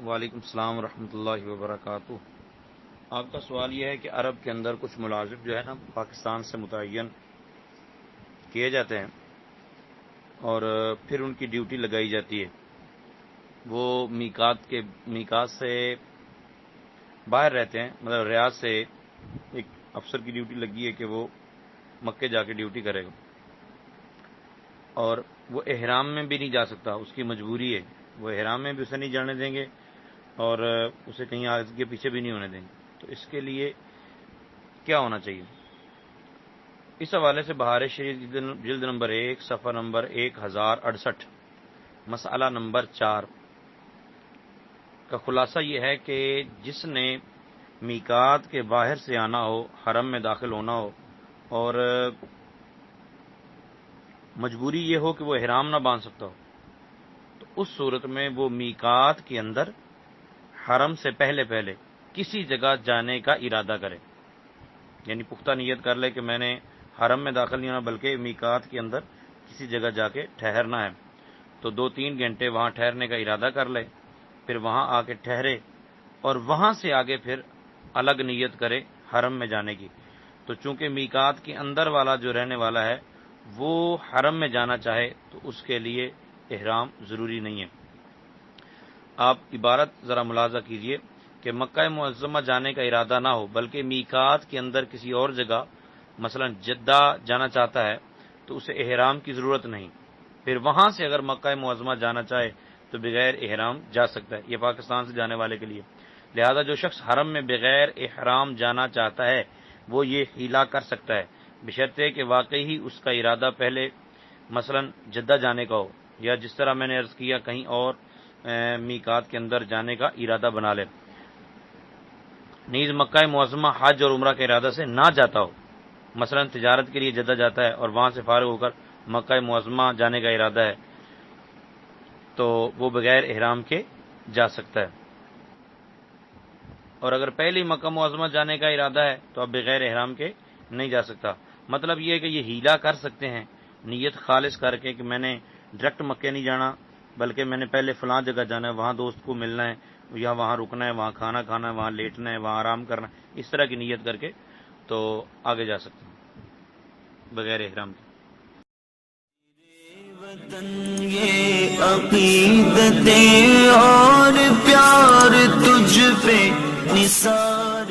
وعلیکم السلام ورحمۃ اللہ وبرکاتہ۔ آپ کا سوال یہ ہے کہ عرب کے اندر کچھ ملازم جو ہے نا پاکستان سے متعین کیے جاتے ہیں اور پھر ان کی ڈیوٹی لگائی جاتی ہے۔ وہ میقات سے باہر رہتے ہیں، مطلب ریاض سے ایک افسر کی ڈیوٹی لگی ہے کہ وہ مکے جا کے ڈیوٹی کرے گا، اور وہ احرام میں بھی نہیں جا سکتا، اس کی مجبوری ہے۔ وہ احرام میں بھی اسے نہیں جانے دیں گے اور اسے کہیں آگے پیچھے بھی نہیں ہونے دیں گے۔ تو اس کے لیے کیا ہونا چاہیے؟ اس حوالے سے بہار شریف جلد نمبر 1 صفحہ نمبر 1068 مسئلہ نمبر 4 کا خلاصہ یہ ہے کہ جس نے میقات کے باہر سے آنا ہو، حرم میں داخل ہونا ہو، اور مجبوری یہ ہو کہ وہ احرام نہ باندھ سکتا ہو، تو اس صورت میں وہ میقات کے اندر حرم سے پہلے کسی جگہ جانے کا ارادہ کرے، یعنی پختہ نیت کر لے کہ میں نے حرم میں داخل نہیں ہونا بلکہ میقات کے اندر کسی جگہ جا کے ٹھہرنا ہے، تو 2-3 گھنٹے وہاں ٹھہرنے کا ارادہ کر لے، پھر وہاں آ کے ٹھہرے اور وہاں سے آگے پھر الگ نیت کرے حرم میں جانے کی۔ تو چونکہ میقات کے اندر والا جو رہنے والا ہے وہ حرم میں جانا چاہے تو اس کے لیے احرام ضروری نہیں ہے۔ آپ عبارت ذرا ملاحظہ کیجئے کہ مکہ معظمہ جانے کا ارادہ نہ ہو بلکہ میقات کے اندر کسی اور جگہ مثلا جدہ جانا چاہتا ہے تو اسے احرام کی ضرورت نہیں، پھر وہاں سے اگر مکہ معظمہ جانا چاہے تو بغیر احرام جا سکتا ہے۔ یہ پاکستان سے جانے والے کے لیے، لہذا جو شخص حرم میں بغیر احرام جانا چاہتا ہے وہ یہ حیلہ کر سکتا ہے، بشرطے کہ واقعی ہی اس کا ارادہ پہلے مثلا جدہ جانے کا ہو، یا جس طرح میں نے عرض کیا کہیں اور میقات کے اندر جانے کا ارادہ بنا لے، نیز مکہ معظمہ حج اور عمرہ کے ارادہ سے نہ جاتا ہو، مثلا تجارت کے لیے جدہ جاتا ہے اور وہاں سے فارغ ہو کر مکہ معظمہ جانے کا ارادہ ہے تو وہ بغیر احرام کے جا سکتا ہے، اور اگر پہلے مکہ معظمہ جانے کا ارادہ ہے تو اب بغیر احرام کے نہیں جا سکتا۔ مطلب یہ ہے کہ یہ حیلہ کر سکتے ہیں نیت خالص کر کے کہ میں نے ڈائریکٹ مکے نہیں جانا بلکہ میں نے پہلے فلاں جگہ جانا ہے، وہاں دوست کو ملنا ہے، یا وہاں رکنا ہے، وہاں کھانا کھانا ہے، وہاں لیٹنا ہے، وہاں آرام کرنا ہے، اس طرح کی نیت کر کے تو آگے جا سکتے ہیں بغیر احرام کے۔ وطن یہ عقیدتیں اور پیار تجھ پہ نثار